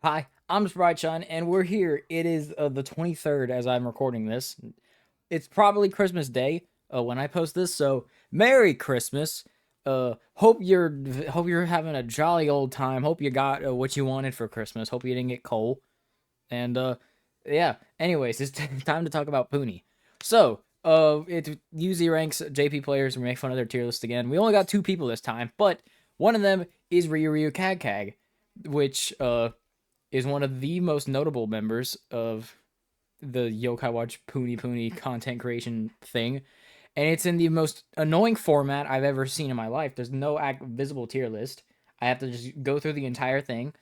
Hi, I'm Sprite and we're here. It is the 23rd as I'm recording this. It's probably Christmas Day when I post this, so Merry Christmas. Hope you're having a jolly old time. Hope you got what you wanted for Christmas. Hope you didn't get coal. And yeah. Anyways, it's time to talk about Puni. So it usually ranks JP players. We make fun of their tier list again. We only got two people this time, but one of them is Ryu Ryu Kag Kag, which is one of the most notable members of the Yokai Watch Puni Puni content creation thing. And it's in the most annoying format I've ever seen in my life. There's no visible tier list. I have to just go through the entire thing.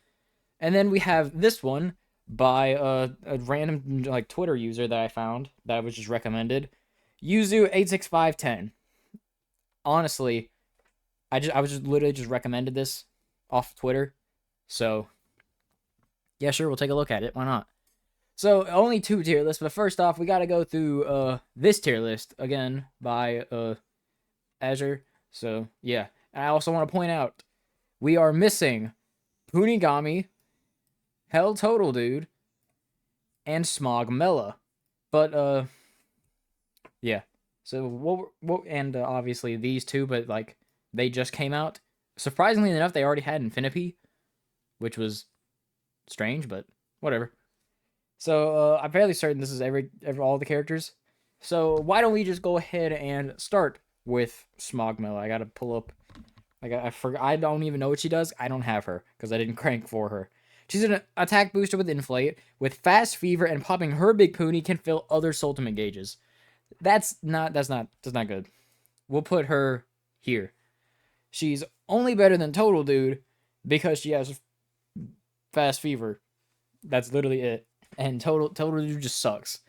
And then we have this one by a random like Twitter user that I found that was just recommended. Yuzu86510. Honestly, I was just literally just recommended this off Twitter. So yeah, sure, we'll take a look at it. Why not? So only two tier lists, but first off, we got to go through this tier list again by Azure. So yeah, and I also want to point out we are missing Punigami, Hell Total Dude, and Smog Mela. But yeah. So what and obviously these two, but like they just came out. Surprisingly enough, they already had Infinity, which was strange, but whatever. So I'm fairly certain this is every all the characters. So why don't we just go ahead and start with Smogmella? I gotta pull up. I forgot. I don't even know what she does. I don't have her because I didn't crank for her. She's an attack booster with Inflate, with Fast Fever, and popping her big pony can fill other Soultimate gauges. That's not good. We'll put her here. She's only better than Total Dude because she has Fast Fever. That's literally it. And Total Dude just sucks.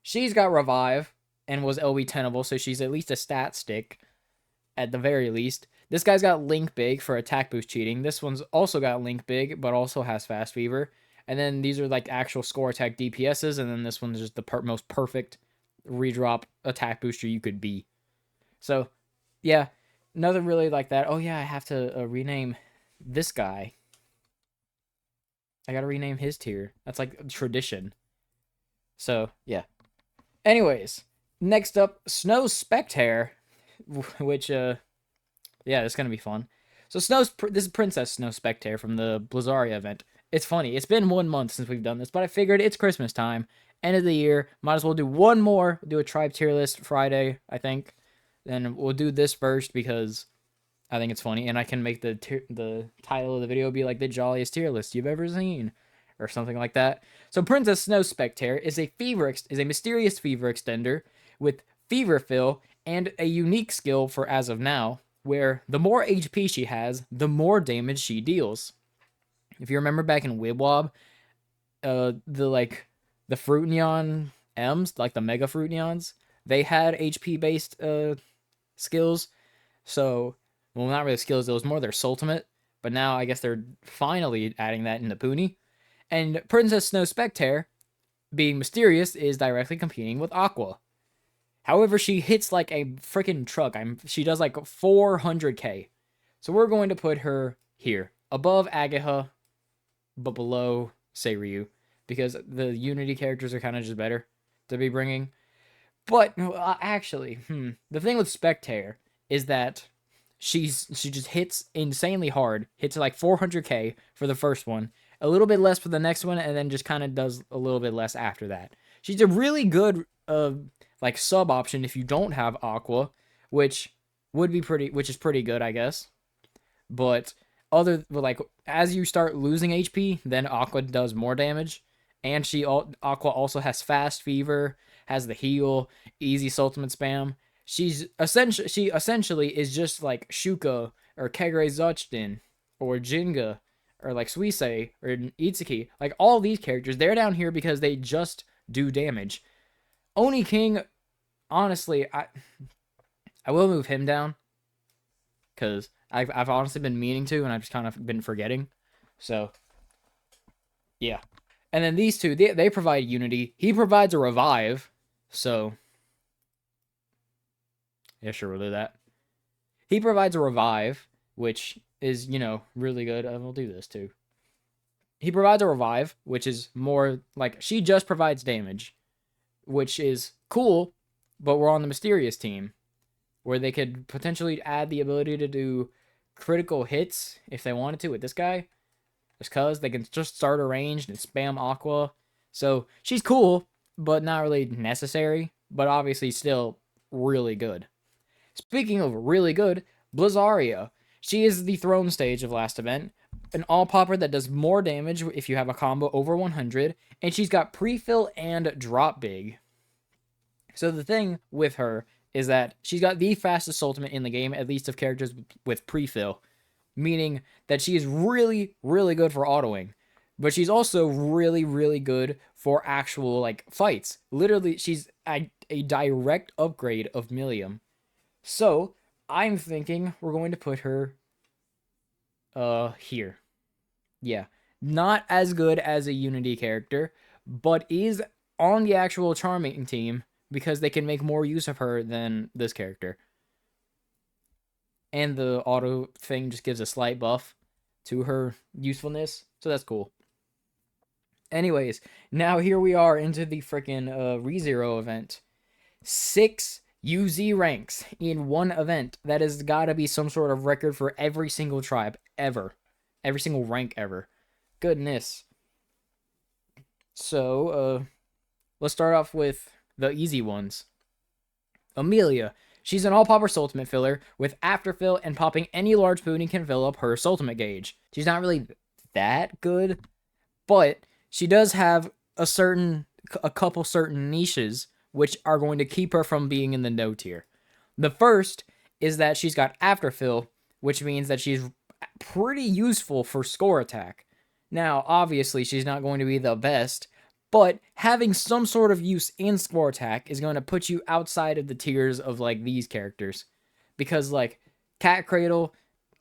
She's got Revive and was LB tenable, so she's at least a stat stick at the very least. This guy's got Link Big for attack boost cheating. This one's also got Link Big, but also has Fast Fever. And then these are like actual score attack DPSs, and then this one's just the most perfect redrop attack booster you could be. So, yeah, nothing really like that. Oh yeah, I have to rename this guy. I gotta rename his tier. That's like tradition. So yeah. Anyways, next up, Snow Spectre, which yeah, it's gonna be fun. So this is Princess Snow Spectre from the Blizzaria event. It's funny. It's been 1 month since we've done this, but I figured it's Christmas time, end of the year. Might as well do one more. Do a tribe tier list Friday, I think. Then we'll do this first because I think it's funny, and I can make the title of the video be like the jolliest tier list you've ever seen, or something like that. So Princess Snow Spectre is a mysterious fever extender with fever fill and a unique skill for as of now, where the more HP she has, the more damage she deals. If you remember back in Wibwob, the Fruit Neon M's, like the Mega Fruit Neons, they had HP based skills. So, well, not really skills. It was more their Soultimate. But now I guess they're finally adding that into Puni. And Princess Snow Spectre, being mysterious, is directly competing with Aqua. However, she hits like a freaking truck. She does like 400k. So we're going to put her here, above Agaha, but below Seiryu, because the Unity characters are kind of just better to be bringing. But actually, the thing with Spectre is that she just hits insanely hard. Hits like 400k for the first one, a little bit less for the next one, and then just kind of does a little bit less after that. She's a really good like sub option if you don't have Aqua, which which is pretty good, I guess. But like as you start losing HP, then Aqua does more damage, and Aqua also has Fast Fever, has the heal, easy Ultimate spam. She essentially is just like Shuka or Kagure Zuchten or Jinga or like Suisei or Itsuki. Like all these characters, they're down here because they just do damage. Oni King, honestly, I will move him down because I've honestly been meaning to, and I've just kind of been forgetting. So yeah, and then these two, they provide unity. He provides a revive, so yeah, sure, we'll do that. He provides a revive, which is really good. We'll do this too. He provides a revive, which is more like she just provides damage, which is cool, but we're on the mysterious team where they could potentially add the ability to do critical hits if they wanted to with this guy. Just because they can just start a range and spam Aqua. So she's cool, but not really necessary, but obviously still really good. Speaking of really good, Blizzaria. She is the throne stage of last event, an all popper that does more damage if you have a combo over 100, and she's got pre-fill and drop big. So the thing with her is that she's got the fastest ultimate in the game, at least of characters with pre-fill, meaning that she is really, really good for autoing. But she's also really, really good for actual like fights. Literally, she's a direct upgrade of Millium. So I'm thinking we're going to put her here. Yeah. Not as good as a Unity character, but is on the actual Charming team because they can make more use of her than this character. And the auto thing just gives a slight buff to her usefulness, so that's cool. Anyways, now here we are into the freaking ReZero event. 6 UZ ranks in one event. That has got to be some sort of record for every single tribe ever. Every single rank ever. Goodness. So, let's start off with the easy ones. Amelia. She's an all-popper Soultimate filler with afterfill, and popping any large puni can fill up her Soultimate gauge. She's not really that good, but she does have a couple certain niches which are going to keep her from being in the no tier. The first is that she's got afterfill, which means that she's pretty useful for score attack. Now, obviously, she's not going to be the best, but having some sort of use in score attack is going to put you outside of the tiers of like these characters. Because like Cat Cradle,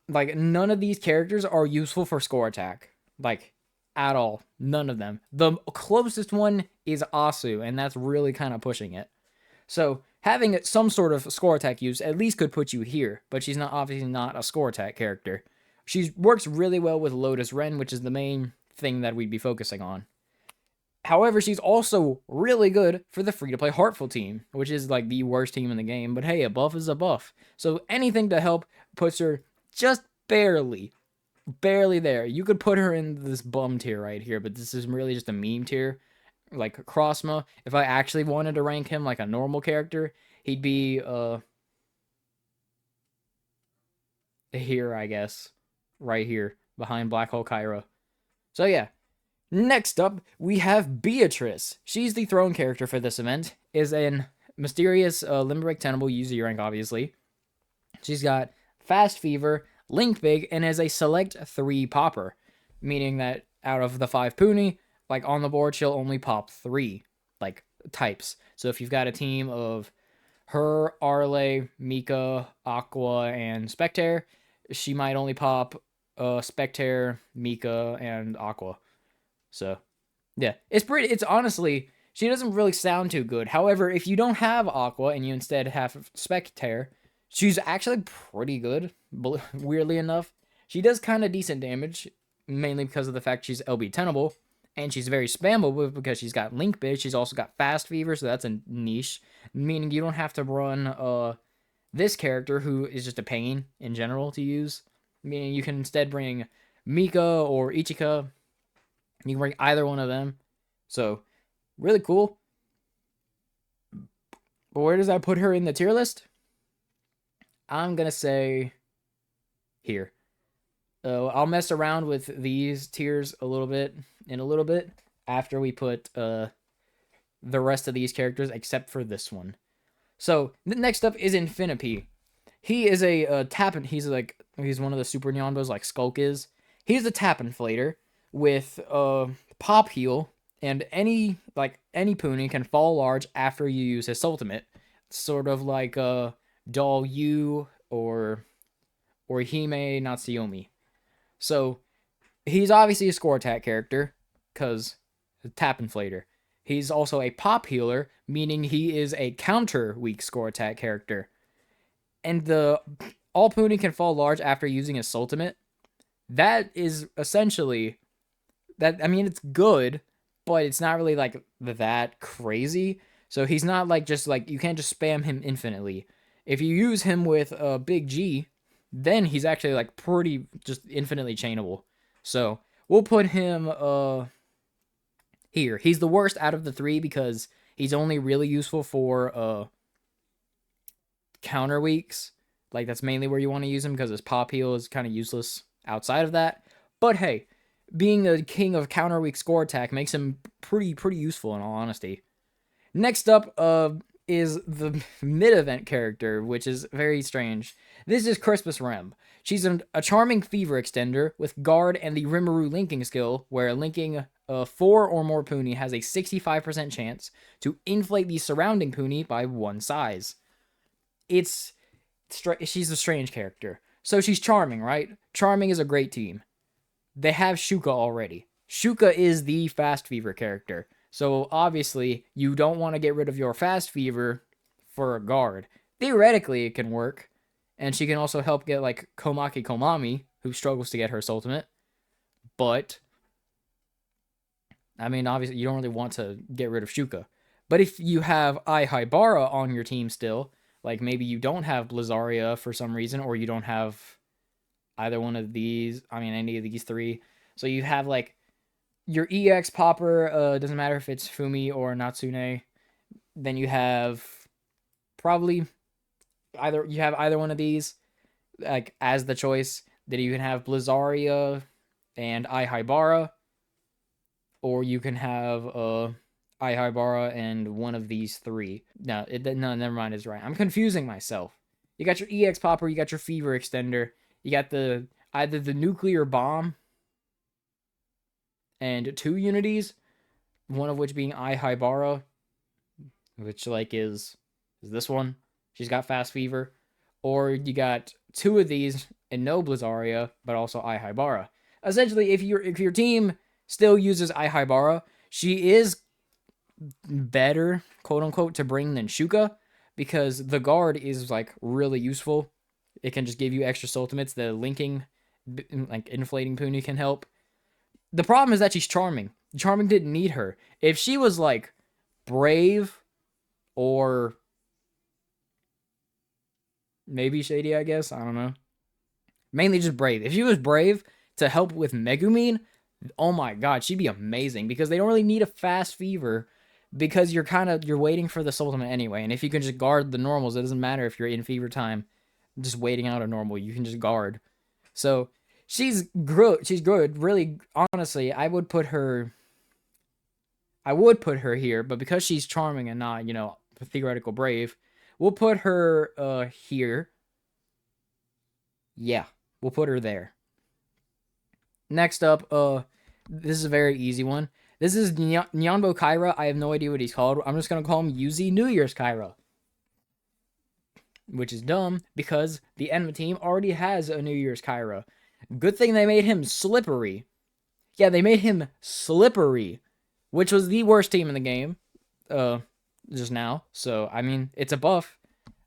like none of these characters are useful for score attack. Like at all. None of them. The closest one is Asu, and that's really kind of pushing it. So having some sort of score attack use at least could put you here, but she's not obviously not a score attack character. She works really well with Lotus Ren, which is the main thing that we'd be focusing on. However, she's also really good for the free-to-play Heartful team, which is like the worst team in the game, but hey, a buff is a buff. So anything to help puts her just barely there. You could put her in this bum tier right here, but this is really just a meme tier. Like Crossma, if I actually wanted to rank him like a normal character, he'd be here, I guess. Right here, behind Black Hole Kyra. So yeah. Next up, we have Beatrice. She's the throne character for this event. Is an mysterious Limerick Tenable UZ rank, obviously. She's got Fast Fever, Link Big, and is a select 3 popper, meaning that out of the 5 Puni, like on the board, she'll only pop 3 like types. So if you've got a team of her, Arle, Mika, Aqua, and Spectre, she might only pop Spectre, Mika, and Aqua. So yeah, it's honestly, she doesn't really sound too good. However, if you don't have Aqua and you instead have Spectre, she's actually pretty good, weirdly enough. She does kind of decent damage, mainly because of the fact she's LB tenable, and she's very spammable because she's got Link Bid. She's also got Fast Fever, so that's a niche, meaning you don't have to run this character who is just a pain in general to use, meaning you can instead bring Mika or Ichika. You can bring either one of them. So, really cool. But where does that put her in the tier list? I'm going to say here. I'll mess around with these tiers a little bit after we put the rest of these characters except for this one. So, next up is Infinipi. He is a tap, and he's one of the super Nyonbos like Skulk is. He's a tap inflator with pop heal, and any Puni can fall large after you use his ultimate. Sort of like Doll Yu or Hime Natsuyomi. So he's obviously a score attack character, because tap inflator. He's also a pop healer, meaning he is a counter weak score attack character. And the all Puni can fall large after using his ultimate. That is essentially That, I mean, it's good, but it's not really like that crazy. So he's not like just like you can't just spam him infinitely. If you use him with a big G, then he's actually like pretty just infinitely chainable. So we'll put him here. He's the worst out of the three because he's only really useful for counter weeks. Like that's mainly where you want to use him because his pop heal is kind of useless outside of that. But hey, being a king of counter weak score attack makes him pretty useful in all honesty. Next up is the mid-event character, which is very strange. This is Christmas Rem. She's a charming fever extender with guard and the Rimuru linking skill, where linking 4 or more Puni has a 65% chance to inflate the surrounding Puni by 1 size. She's a strange character. So she's charming, right? Charming is a great team. They have Shuka already. Shuka is the fast fever character. So obviously, you don't want to get rid of your fast fever for a guard. Theoretically, it can work. And she can also help get like Komaki Komami, who struggles to get her Soultimate. But I mean, obviously, you don't really want to get rid of Shuka. But if you have Ai Haibara on your team still, like maybe you don't have Blizzaria for some reason, or you don't have either one of these, I mean, any of these three. So you have like your EX popper, doesn't matter if it's Fumi or Natsune. Then you have probably either one of these, like as the choice. Then you can have Blizzaria and Ai Haibara, or you can have Ai Haibara and one of these three. No, never mind. It's right. I'm confusing myself. You got your EX popper, you got your fever extender, you got either the nuclear bomb and 2 unities, one of which being Ai Haibara, which like is this one. She's got fast fever. Or you got 2 of these and no Blizzaria, but also Ai Haibara. Essentially, if your team still uses Ai Haibara, she is better, quote unquote, to bring than Shuka, because the guard is like really useful. It can just give you extra Soultimates. The linking, like inflating Puni can help. The problem is that she's charming. Charming didn't need her. If she was like brave or maybe shady, I guess, I don't know. Mainly just brave. If she was brave to help with Megumin, oh my god, she'd be amazing because they don't really need a fast fever because you're waiting for the Soultimate anyway. And if you can just guard the normals, it doesn't matter if you're in fever time, just waiting out a normal, you can just guard. So she's good. She's good. Really, honestly, I would put her here, but because she's charming and not, theoretical brave, we'll put her here. Yeah, we'll put her there. Next up, this is a very easy one. This is Nyanbo Kyra. I have no idea what he's called. I'm just gonna call him Yuzi New Year's Kyra, which is dumb because the enemy team already has a New Year's Kyra. Good thing they made him slippery. Yeah, they made him slippery, which was the worst team in the game, just now. So I mean, it's a buff.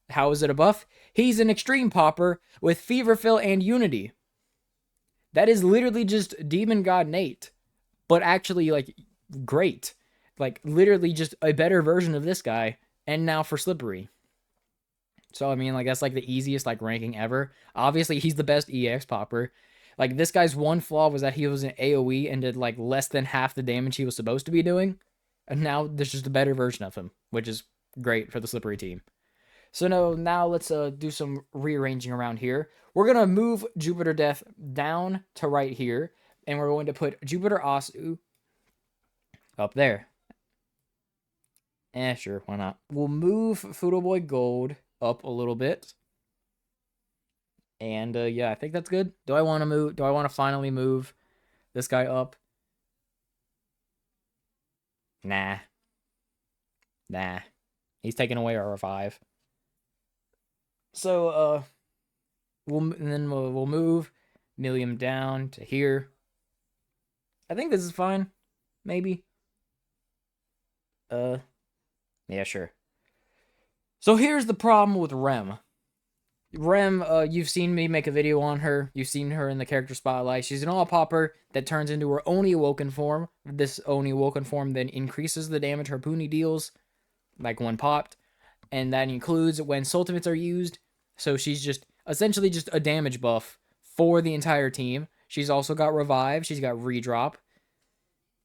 How is it a buff? He's an extreme popper with Fever Fill and Unity. That is literally just Demon God Nate, but actually like great. Like literally just a better version of this guy, and now for slippery. So I mean, like that's like the easiest like ranking ever. Obviously, he's the best EX popper. Like this guy's one flaw was that he was an AoE and did like less than half the damage he was supposed to be doing. And now there's just a better version of him, which is great for the slippery team. So now let's do some rearranging around here. We're going to move Jupiter Death down to right here. And we're going to put Jupiter Asu up there. Sure, why not? We'll move Fudo Boy Gold up a little bit. And yeah, I think that's good. Do I want to finally move this guy up? Nah. He's taking away our revive. So we'll move Millium down to here. I think this is fine. Maybe. Yeah, sure. So here's the problem with Rem. Rem, you've seen me make a video on her. You've seen her in the character spotlight. She's an all-popper that turns into her Oni Awoken form. This Oni Awoken form then increases the damage her Puni deals, like when popped, and that includes when Soultimates are used. So she's just essentially just a damage buff for the entire team. She's also got Revive. She's got Redrop.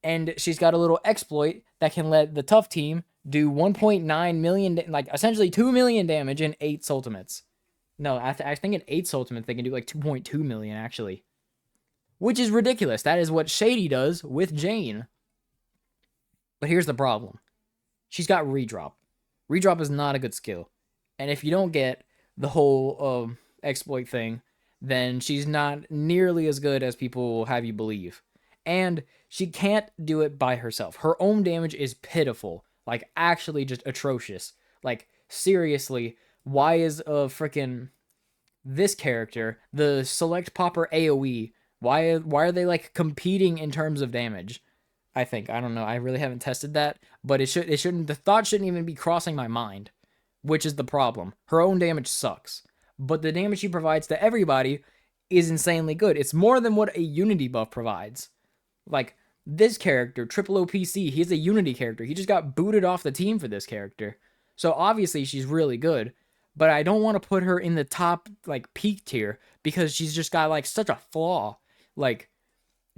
And she's got a little exploit that can let the tough team do 1.9 million, like essentially 2 million damage in 8 Soultimates. No, I think in 8 Soultimates they can do like 2.2 million actually. Which is ridiculous. That is what Shady does with Jane. But here's the problem. She's got Redrop. Redrop is not a good skill. And if you don't get the whole exploit thing, then she's not nearly as good as people will have you believe. And she can't do it by herself. Her own damage is pitiful. Like, actually just atrocious. Like, seriously, why is freaking this character, the Select Popper AoE, why are they, like, competing in terms of damage? I think. I don't know. I really haven't tested that, but it shouldn't, the thought shouldn't even be crossing my mind, which is the problem. Her own damage sucks, but the damage she provides to everybody is insanely good. It's more than what a Unity buff provides. Like, this character, Triple OPC, he's a Unity character. He just got booted off the team for this character. So obviously she's really good, but I don't want to put her in the top, like, peak tier because she's just got, like, such a flaw. Like,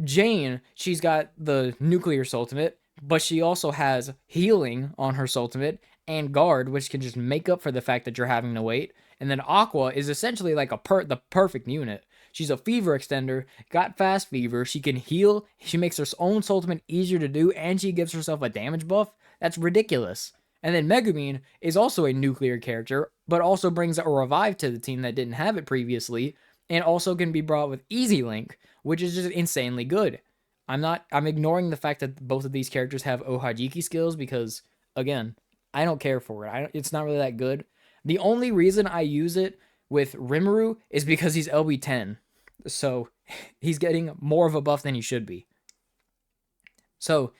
Jane, she's got the nuclear Soultimate, but she also has healing on her Soultimate and guard, which can just make up for the fact that you're having to wait. And then Aqua is essentially like the perfect unit. She's a fever extender, got fast fever, she can heal, she makes her own Soultimate easier to do, and she gives herself a damage buff. That's ridiculous. And then Megumin is also a nuclear character, but also brings a revive to the team that didn't have it previously, and also can be brought with Easy Link, which is just insanely good. I'm ignoring the fact that both of these characters have Ohajiki skills because, again, I don't care for it. It's not really that good. The only reason I use it with Rimuru is because he's LB10. So he's getting more of a buff than he should be. So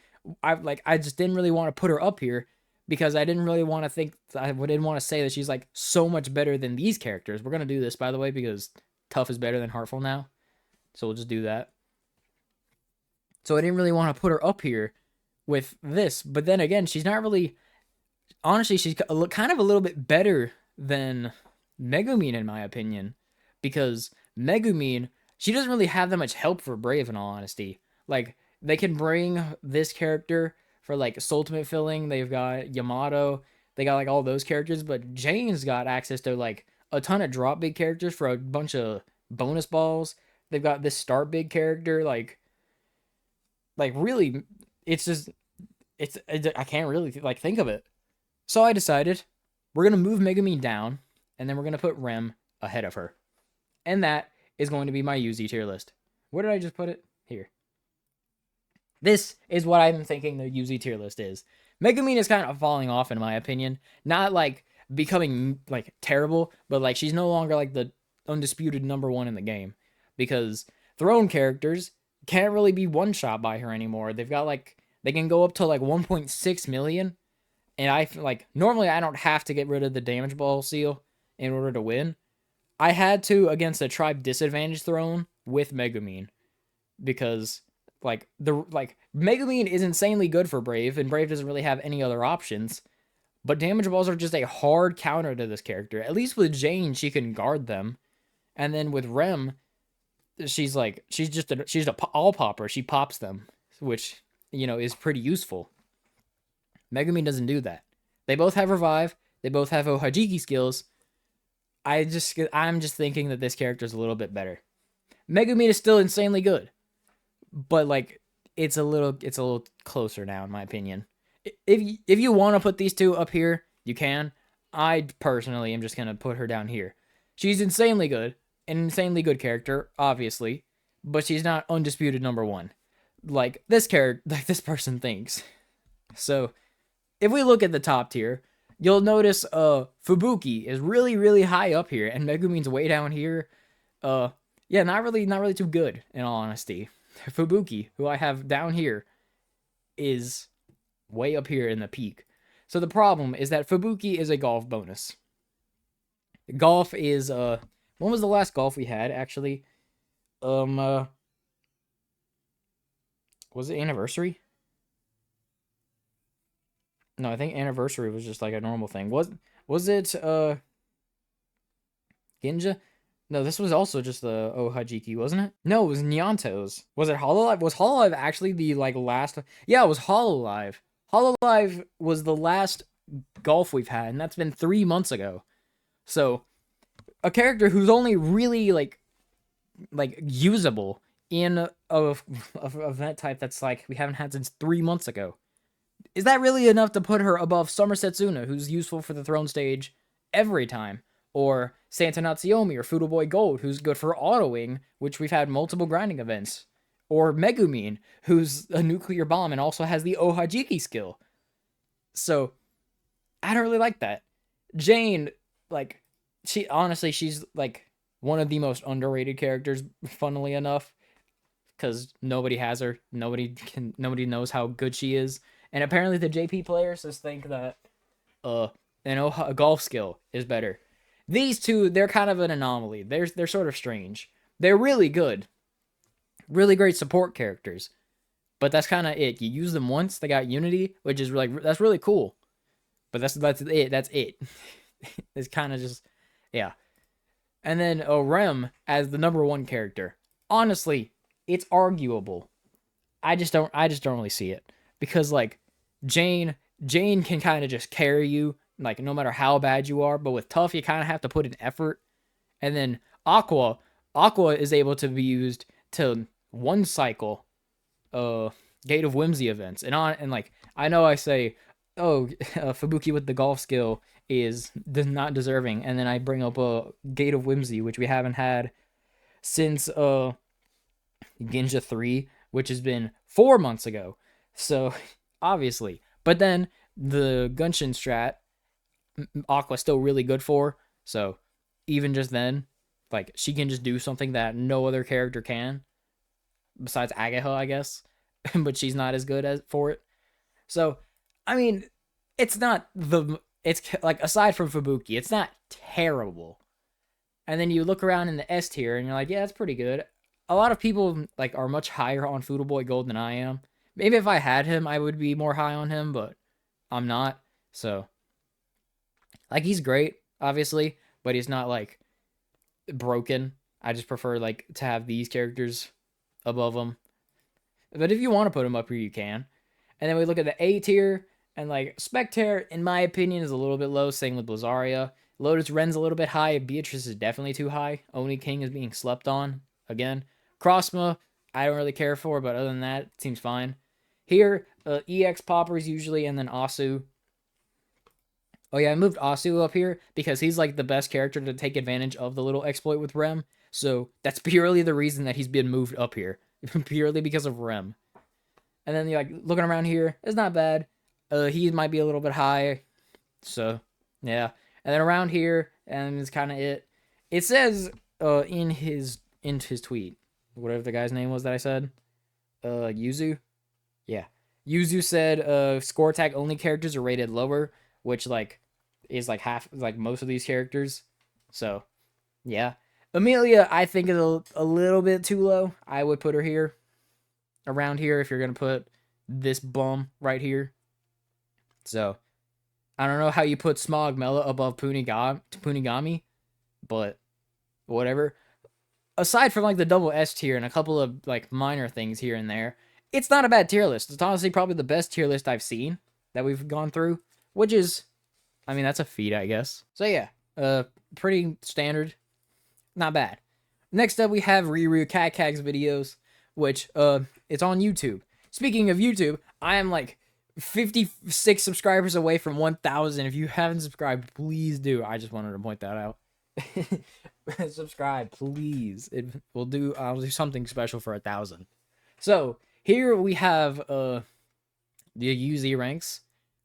I just didn't really want to put her up here because I didn't really want to didn't want to say that she's like so much better than these characters. We're going to do this, by the way, because Tough is better than Heartful now. So we'll just do that. So I didn't really want to put her up here with this. But then again, she's not really... Honestly, she's kind of a little bit better than Megumin, in my opinion. Because Megumin, she doesn't really have that much help for Brave, in all honesty. Like, they can bring this character for, like, Soultimate filling. They've got Yamato. They got, like, all those characters. But Jane's got access to, like, a ton of drop big characters for a bunch of bonus balls. They've got this start big character. Like really, it's just... I can't really, like, think of it. So I decided we're going to move Megumin down, and then we're going to put Rem ahead of her. And that is going to be my UZ tier list. Where did I just put it? Here. This is what I'm thinking the UZ tier list is. Megumin is kind of falling off, in my opinion. Not, like, becoming, like, terrible, but, like, she's no longer, like, the undisputed #1 in the game. Because Throne characters can't really be one-shot by her anymore. They've got, like... They can go up to, like, 1.6 million. And I, like, normally I don't have to get rid of the damage ball seal in order to win. I had to against a tribe disadvantage Throne with Megumin. Because, like, Megumin is insanely good for Brave, and Brave doesn't really have any other options. But damage balls are just a hard counter to this character. At least with Jane, she can guard them. And then with Rem, she's just a all popper. She pops them, which, you know, is pretty useful. Megumin doesn't do that. They both have Revive. They both have Ohajiki skills. I'm just thinking that this character is a little bit better. Megumin is still insanely good, but, like, it's a little closer now, in my opinion. If you want to put these two up here, you can. I personally am just gonna put her down here. She's insanely good, an insanely good character, obviously, but she's not undisputed #1, like this person thinks. So, if we look at the top tier, you'll notice Fubuki is really, really high up here, and Megumin's way down here. Yeah, not really too good, in all honesty. Fubuki, who I have down here, is way up here in the peak. So the problem is that Fubuki is a golf bonus. Golf is when was the last golf we had actually? Um uh was it anniversary? No, I think anniversary was just like a normal thing. Was it Ginja? No, this was also just the Ohajiki, wasn't it? No, it was Nyanto's. Was it Hololive? Was Hololive actually the like last? Yeah, it was Hololive. Hololive was the last golf we've had, and that's been 3 months ago. So a character who's only really like usable in of that type that's like we haven't had since 3 months ago. Is that really enough to put her above Summer Setsuna, who's useful for the throne stage every time? Or Santa Natsuyomi or Fudo Boy Gold, who's good for autoing, which we've had multiple grinding events. Or Megumin, who's a nuclear bomb and also has the Ohajiki skill. So, I don't really like that. Jane, like, she's like one of the most underrated characters, funnily enough, because nobody has her. Nobody knows how good she is. And apparently the JP players just think that uh a golf skill is better. These two, they're kind of an anomaly. They're sort of strange. They're really good. Really great support characters. But that's kind of it. You use them once, they got Unity, which is like that's really cool. But that's it. That's it. It's kind of just yeah. And then Rem as the number one character. Honestly, it's arguable. I just don't really see it because like Jane can kind of just carry you like no matter how bad you are, but with tough you kind of have to put an effort. And then Aqua is able to be used to one cycle uh Gate of Whimsy events. And like I know I say oh Fubuki with the golf skill is not deserving, and then I bring up a Gate of Whimsy which we haven't had since Ginja 3, which has been 4 months ago. So, obviously. But then the Gunshin strat, Aqua's still really good for. So, even just then, like, she can just do something that no other character can, besides Agaha, I guess. But she's not as good as for it. So, I mean, it's not the. It's like, aside from Fubuki, it's not terrible. And then you look around in the S tier and you're like, yeah, that's pretty good. A lot of people like are much higher on Foodle Boy Gold than I am. Maybe if I had him, I would be more high on him, but I'm not. So, like, he's great, obviously, but he's not like broken. I just prefer like to have these characters above him. But if you want to put him up here, you can. And then we look at the A tier, and like Spectre, in my opinion, is a little bit low. Same with Blazaria. Lotus Ren's a little bit high. Beatrice is definitely too high. Oni King is being slept on again. Crossma, I don't really care for, but other than that, it seems fine. Here, EX Poppers usually, and then Asu. Oh yeah, I moved Asu up here because he's like the best character to take advantage of the little exploit with Rem. So that's purely the reason that he's been moved up here. Purely because of Rem. And then you're like looking around here, it's not bad. He might be a little bit high. So yeah. And then around here, and it's kind of it. It says in his tweet, whatever the guy's name was that I said, Yuzu. Yeah, Yuzu said score attack only characters are rated lower, which like is like half like most of these characters. So yeah, Amelia I think is a little bit too low. I would put her here, around here if you're gonna put this bum right here. So I don't know how you put Smog Mela above Punigami, but whatever. Aside from like the double S tier and a couple of like minor things here and there, it's not a bad tier list. It's honestly probably the best tier list I've seen that we've gone through, which is, I mean, that's a feat, I guess. So yeah, pretty standard, not bad. Next up, we have Riru Kakag's videos, which it's on YouTube. Speaking of YouTube, I am like 56 subscribers away from 1,000. If you haven't subscribed, please do. I just wanted to point that out. Subscribe, please. I'll do something special for 1,000. So here we have the UZ ranks.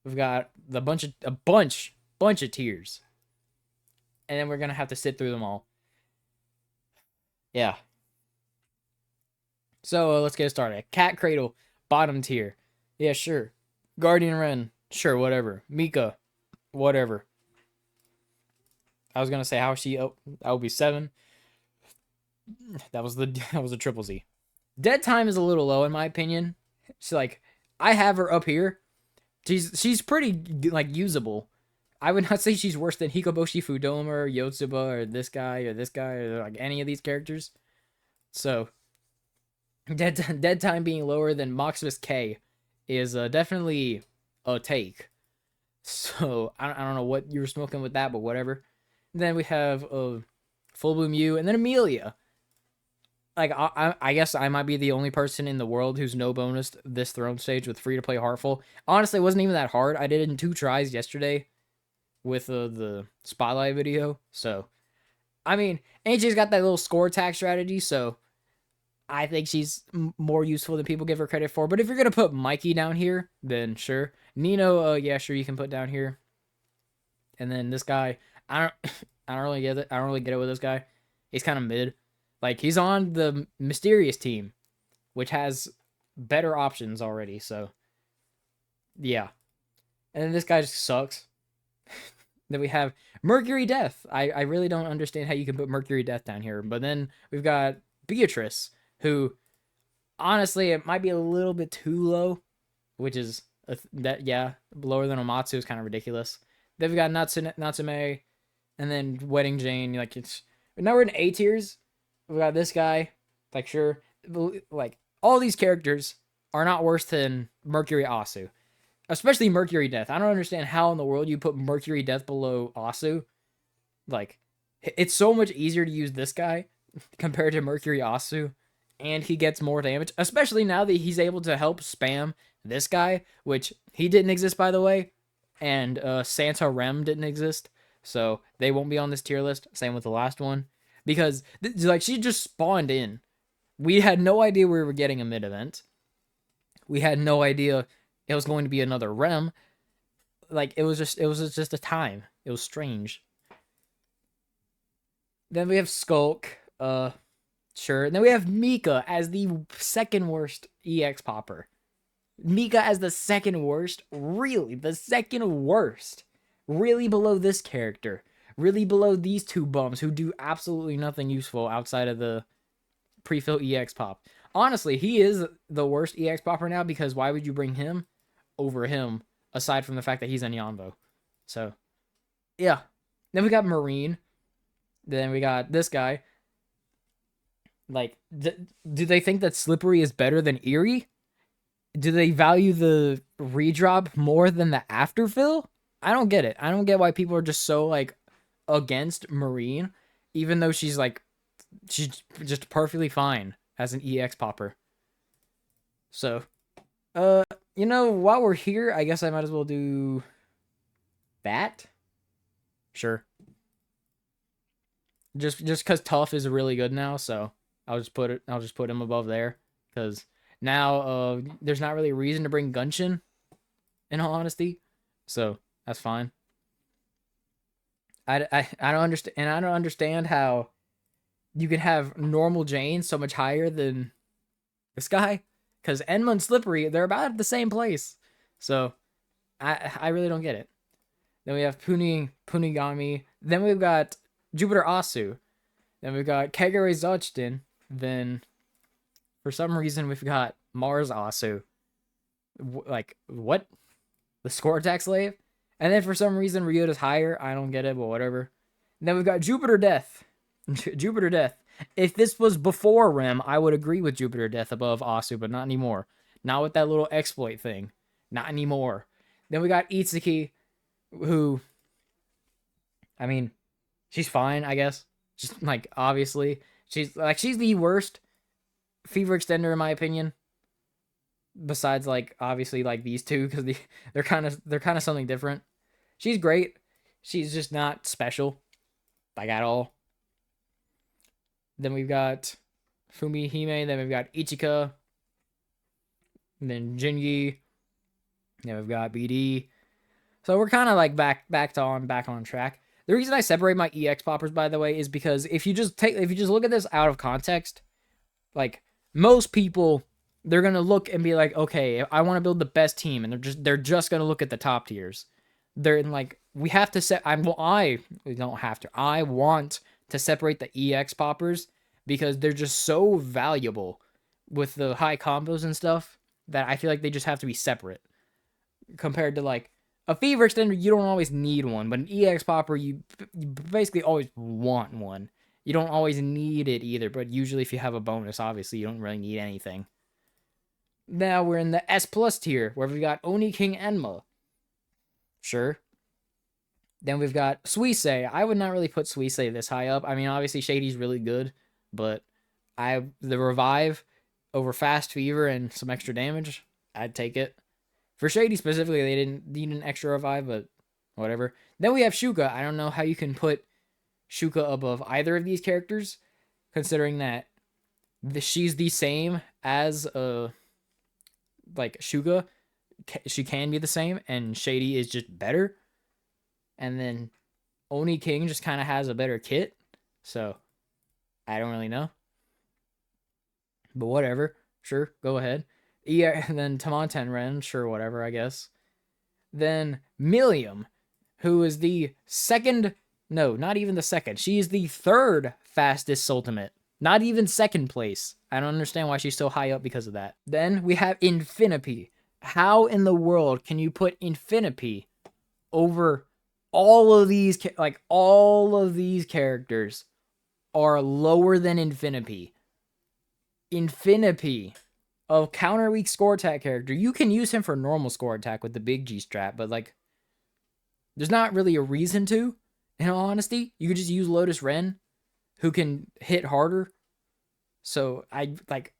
We've got a bunch of tiers, and then we're gonna have to sit through them all. Yeah. So let's get started. Cat Cradle, bottom tier. Yeah, sure. Guardian Ren, sure, whatever. Mika, whatever. I was gonna say how she. Oh, that would be 7. That was the that was a triple Z. Dead time is a little low in my opinion. She's like, I have her up here. She's pretty like usable. I would not say she's worse than Hikoboshi Fudoma or Yotsuba or this guy or like any of these characters. So dead time being lower than Maximus K is definitely a take. So I don't know what you were smoking with that, but whatever. And then we have Full Bloom U, and then Amelia. Like I guess I might be the only person in the world who's no bonus this throne stage with free to play Heartful. Honestly, it wasn't even that hard. I did it in 2 tries yesterday with the spotlight video. So I mean, AJ's got that little score attack strategy, so I think she's more useful than people give her credit for. But if you're gonna put Mikey down here, then sure. Nino, yeah, sure, you can put down here. And then this guy, I don't, I don't really get it. I don't really get it with this guy. He's kind of mid. Like he's on the mysterious team, which has better options already. So, yeah. And then this guy just sucks. Then we have Mercury Death. I really don't understand how you can put Mercury Death down here. But then we've got Beatrice, who honestly it might be a little bit too low, which is lower than Omatsu is kind of ridiculous. Then we've got Natsume, and then Wedding Jane. Like now we're in A tiers. We got this guy. Like sure, like all these characters are not worse than Mercury Asu. Especially Mercury Death. I don't understand how in the world you put Mercury Death below Asu. Like, it's so much easier to use this guy compared to Mercury Asu. And he gets more damage. Especially now that he's able to help spam this guy. Which, he didn't exist, by the way. And Santa Rem didn't exist. So, they won't be on this tier list. Same with the last one. Because, like, she just spawned in. We had no idea we were getting a mid-event. We had no idea it was going to be another Rem. Like it was just a time. It was strange. Then we have Skulk, sure. And then we have Mika as the second worst EX popper. Mika as the second worst? Really? The second worst? Really below this character? Really below these 2 bums who do absolutely nothing useful outside of the pre-fill EX pop. Honestly, he is the worst EX popper now because why would you bring him over him, aside from the fact that he's in Yanbo? So, yeah. Then we got Marine. Then we got this guy. Like, do they think that Slippery is better than Eerie? Do they value the redrop more than the afterfill? I don't get it. I don't get why people are just so, like, against Marine, even though she's just perfectly fine as an EX popper. So, you know, while we're here, I guess I might as well do that. Sure. Just because Tough is really good now, so I'll just put him above there. Because now there's not really a reason to bring Gunshin, in all honesty. So that's fine. I don't understand, and I don't understand how you can have normal Jane so much higher than this guy. Because Enma and Slippery, they're about at the same place. So, I really don't get it. Then we have Punigami. Then we've got Jupiter Asu. Then we've got Kagure Zochtin. Then, for some reason, we've got Mars Asu. Like, what? The score attack slave? And then for some reason, Ryota's higher. I don't get it, but whatever. And then we've got Jupiter Death. Jupiter Death. If this was before Rem, I would agree with Jupiter Death above Asu, but not anymore. Not with that little exploit thing. Not anymore. Then we got Itsuki, who, I mean, she's fine, I guess. Just, like, obviously. She's the worst Fever Extender, in my opinion. Besides, like, obviously, like, these 2, because they're kind of something different. She's great. She's just not special. Like, at all. Then we've got Fumihime. Then we've got Ichika. And then Jingi. Then we've got BD. So we're kind of like back on track. The reason I separate my EX poppers, by the way, is because if you just look at this out of context, like most people, they're gonna look and be like, okay, I want to build the best team, and they're just gonna look at the top tiers. They're in like we have to set. We don't have to. I want to separate the EX poppers because they're just so valuable with the high combos and stuff that I feel like they just have to be separate compared to like a fever extender. You don't always need one, but an EX popper you basically always want one. You don't always need it either, but usually if you have a bonus, obviously you don't really need anything. Now we're in the S plus tier where we've got Oni King Enma. Sure. Then we've got Suisei. I would not really put Suisei this high up. I mean, obviously Shady's really good, but the revive over fast fever and some extra damage, I'd take it. For Shady specifically, they didn't need an extra revive, but whatever. Then we have Shuka. I don't know how you can put Shuka above either of these characters, considering that she's the same as like Shuka. She can be the same, and Shady is just better. And then Oni King just kind of has a better kit. So, I don't really know. But whatever. Sure, go ahead. Yeah, and then Tamon Tenren, sure, whatever, I guess. Then Millium, who is the second, no, not even the second. She is the third fastest Soultimate. Not even second place. I don't understand why she's so high up because of that. Then we have Infinipi. How in the world can you put Infinipi over all of these, like all of these characters are lower than Infinipi. Infinipi, a counter weak score attack character. You can use him for normal score attack with the big G strat, but like, there's not really a reason to, in all honesty. You could just use Lotus Ren, who can hit harder. So I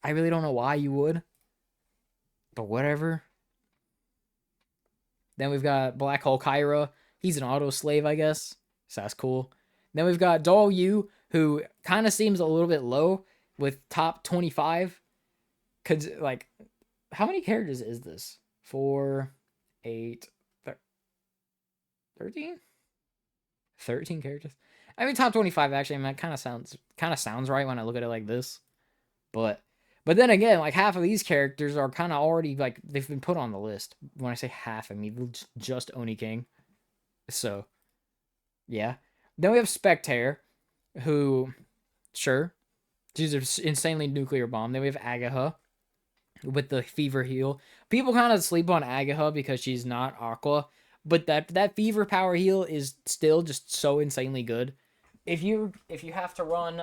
really don't know why you would, but whatever. Then we've got Black Hole Kyra. He's an auto slave, I guess. So that's cool. Then we've got Doll Yu, who kind of seems a little bit low with top 25. Cause like, how many characters is this? 4, 8, 13? 13 characters? I mean, top 25 actually, I mean, that kind of sounds right when I look at it like this. But then again, like half of these characters are kind of already like they've been put on the list. When I say half, I mean just Oni King. So, yeah. Then we have Spectre, who, sure, she's an insanely nuclear bomb. Then we have Agaha with the fever heal. People kind of sleep on Agaha because she's not Aqua, but that fever power heal is still just so insanely good. If you have to run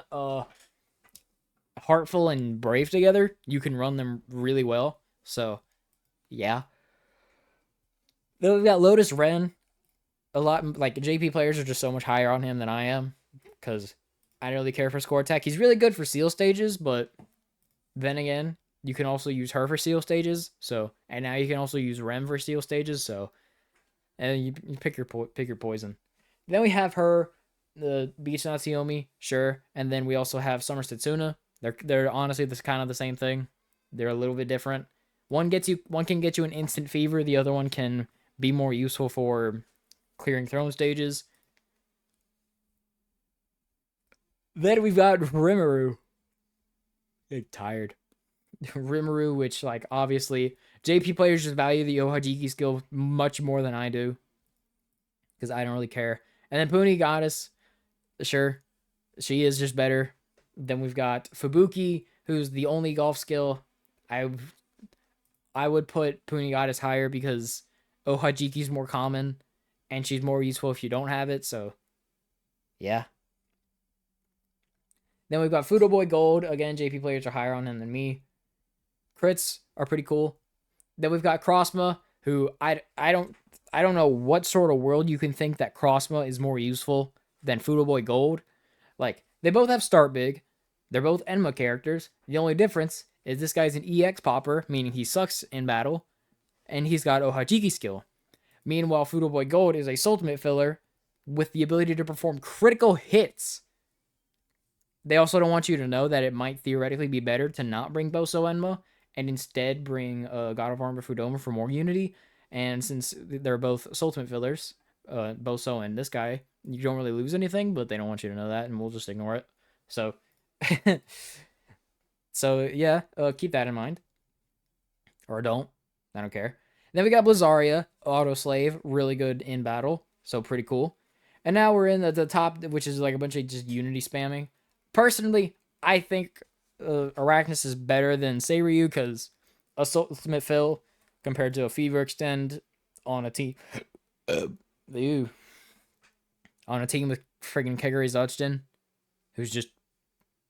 Heartful and Brave together, you can run them really well. So, yeah. Then we've got Lotus Ren. A lot, like, JP players are just so much higher on him than I am, because I don't really care for score attack. He's really good for seal stages, but then again, you can also use her for seal stages. So, and now you can also use Rem for seal stages. So, and you pick your poison. Then we have her, the Beach Natsuyomi, sure, and then we also have Summer Setsuna. They're honestly this kind of the same thing. They're a little bit different. One can get you an instant fever. The other one can be more useful for clearing throne stages. Then we've got Rimuru. I'm tired. Rimuru, which, like, obviously, JP players just value the Ohajiki skill much more than I do, because I don't really care. And then Puni Goddess, sure, she is just better. Then we've got Fubuki, who's the only golf skill. I would put Puni Goddess higher because Ohajiki's more common, and she's more useful if you don't have it, so yeah. Then we've got Fudo Boy Gold. Again, JP players are higher on him than me. Crits are pretty cool. Then we've got Crossma, who I don't know what sort of world you can think that Crossma is more useful than Fudo Boy Gold. Like, they both have start big. They're both Enma characters. The only difference is this guy's an EX popper, meaning he sucks in battle, and he's got Ohajiki skill. Meanwhile, Fudo Boy Gold is a Soultimate filler with the ability to perform critical hits. They also don't want you to know that it might theoretically be better to not bring Boso Enma and instead bring God of Armor Fudoma for more unity. And since they're both Soultimate fillers, Boso and this guy, you don't really lose anything, but they don't want you to know that, and we'll just ignore it. So, so yeah, keep that in mind. Or don't. I don't care. Then we got Blizzaria, Auto Slave, really good in battle. So pretty cool. And now we're in the top, which is like a bunch of just Unity spamming. Personally, I think Arachnus is better than Seiryu because a Soultimate fill compared to a Fever Extend on a team. Ew. On a team with friggin' Keguri Zuchten, who's just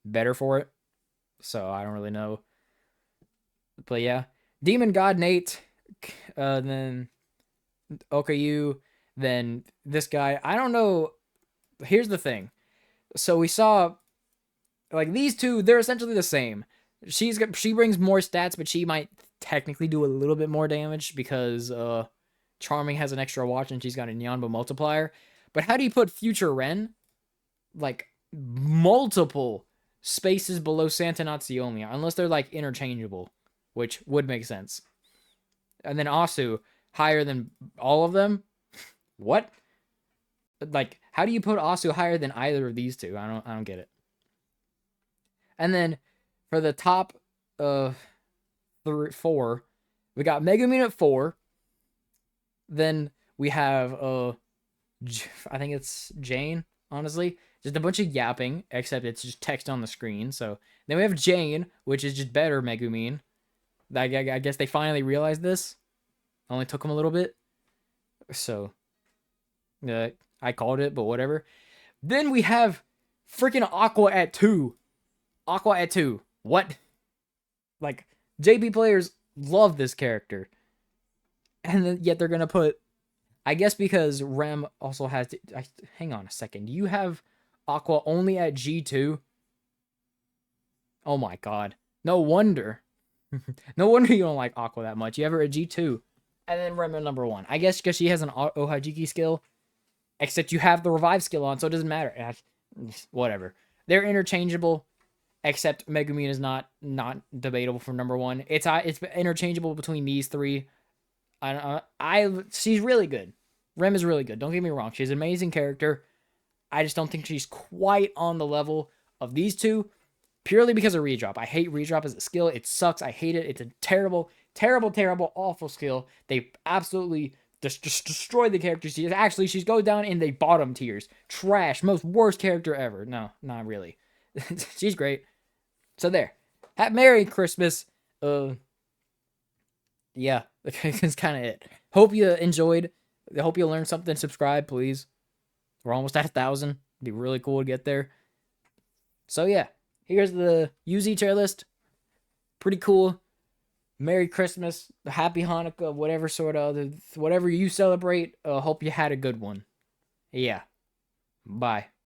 better for it. So I don't really know. But yeah. Demon God Nate, then Okayu, then this guy. I don't know. Here's the thing. So we saw like these two, they're essentially the same. She brings more stats, but she might technically do a little bit more damage because Charming has an extra watch and she's got a Nyanba multiplier. But how do you put Future Ren like multiple spaces below Santa Natsuomi unless they're like interchangeable, which would make sense. And then Asu higher than all of them? What? Like, how do you put Asu higher than either of these two? I don't get it. And then for the top 4, we got Megumin at 4. Then we have I think it's Jane, honestly. Just a bunch of yapping, except it's just text on the screen. So then we have Jane, which is just better Megumin. I guess they finally realized this. Only took them a little bit. So I called it, but whatever. Then we have freaking Aqua at 2. Aqua at 2. What? Like, JP players love this character. And then, yet they're going to put... I guess because Rem also has... hang on a second. You have Aqua only at G2? Oh my god. No wonder. No wonder you don't like Aqua that much. You have her at G2. And then Rem at number 1. I guess because she has an Ohajiki skill. Except you have the revive skill on, so it doesn't matter. Whatever. They're interchangeable. Except Megumin is not debatable for number 1. It's interchangeable between these three. She's really good. Rem is really good. Don't get me wrong. She's an amazing character. I just don't think she's quite on the level of these two, purely because of redrop. I hate redrop as a skill. It sucks. I hate it. It's a terrible, terrible, terrible, awful skill. They absolutely just destroy the character. She's goes down in the bottom tiers. Trash. Most worst character ever. No, not really. She's great. So there. Merry Christmas. Yeah, that's kind of it. Hope you enjoyed. I hope you learned something. Subscribe, please. We're almost at 1,000. It'd be really cool to get there. So yeah, here's the UZ tier list. Pretty cool. Merry Christmas, Happy Hanukkah, whatever you celebrate. Hope you had a good one. Yeah. Bye.